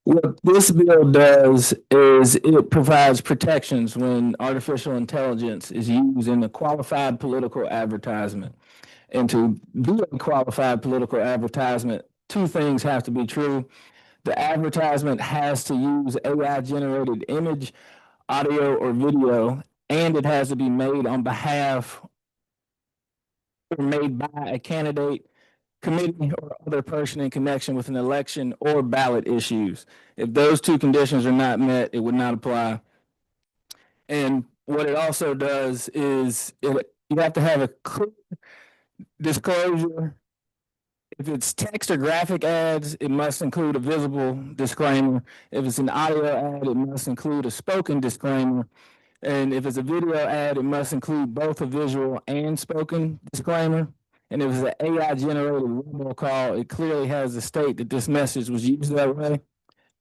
What this bill does is it provides protections when artificial intelligence is used in a qualified political advertisement. And to do a qualified political advertisement, two things have to be true. The advertisement has to use AI generated image, audio, or video, and it has to be made on behalf or made by a candidate, committee, or other person in connection with an election or ballot issues. If those two conditions are not met, it would not apply. And what it also does is you have to have a clear disclosure. If it's text or graphic ads, it must include a visible disclaimer. If it's an audio ad, it must include a spoken disclaimer. And if it's a video ad, it must include both a visual and spoken disclaimer. And if it's an AI generated robocall, it clearly has to state that this message was used that way.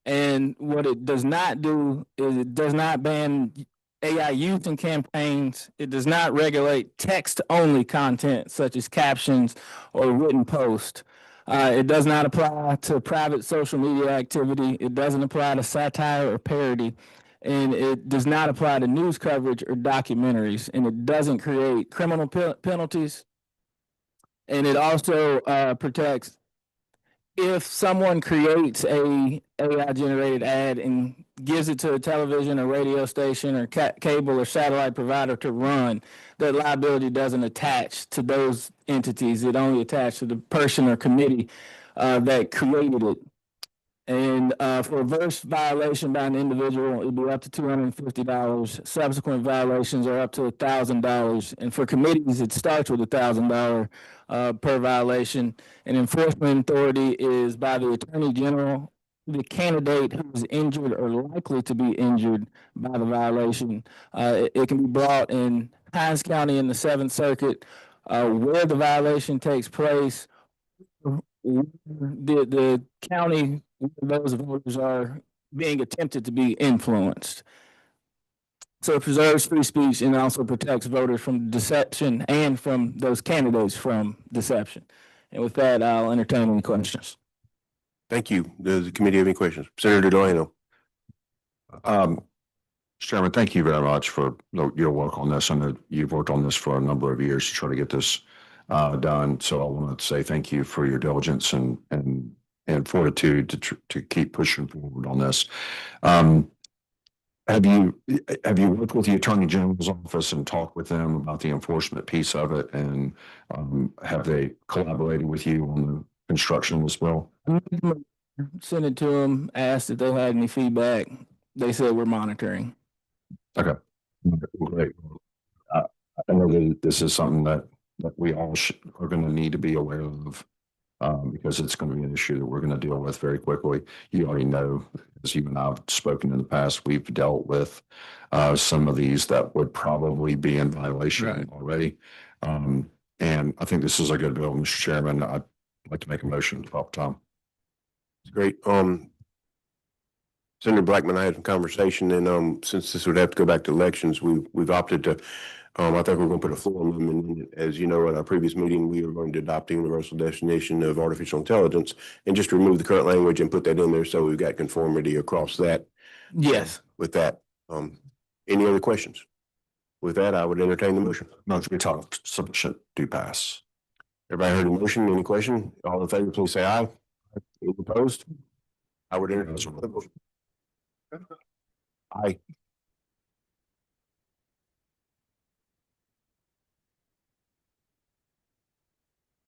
And what it does not do is it does not ban AI use in campaigns. It does not regulate text only content such as captions or written posts. It does not apply to private social media activity. It doesn't apply to satire or parody. And it does not apply to news coverage or documentaries. And it doesn't create criminal penalties. And it also protects if someone creates a AI generated ad and gives it to a television or radio station or cable or satellite provider to run, that liability doesn't attach to those entities. It only attaches to the person or committee that created it. And for a first violation by an individual, it'd be up to $250. Subsequent violations are up to $1,000. And for committees, it starts with $1,000 per violation. And enforcement authority is by the Attorney General, the candidate who is injured or likely to be injured by the violation. It can be brought in Hinds County in the Seventh Circuit, where the violation takes place, the county where those voters are being attempted to be influenced. So it preserves free speech and also protects voters from deception and from those candidates from deception. And with that, I'll entertain any questions. Thank you. Does the committee have any questions? Senator Delano. Mr. Chairman, thank you very much for your work on this. I know you've worked on this for a number of years to try to get this done. So I want to say thank you for your diligence and fortitude to keep pushing forward on this. Have you worked with the Attorney General's office and talked with them about the enforcement piece of it? And have they collaborated with you on the construction as well? Sent it to them, asked if they had any feedback. They said we're monitoring. Okay, great. I know that this is something that we all are going to need to be aware of because it's going to be an issue that we're going to deal with very quickly. You already know, as you and I have spoken in the past, we've dealt with some of these that would probably be in violation already. And I think this is a good bill, Mr. Chairman. I'd like to make a motion to top Tom. Great. Senator Blackman, I had some conversation, and since this would have to go back to elections, we've opted to. I think we're going to put a floor amendment in it. As you know, at our previous meeting, we were going to adopt the universal definition of artificial intelligence and just remove the current language and put that in there, so we've got conformity across that. Yes. With that, any other questions? With that, I would entertain the motion. Motion we talked should do pass. Everybody heard the motion? Any question? All in favor, please say aye. Any opposed? I would entertain the motion. Aye.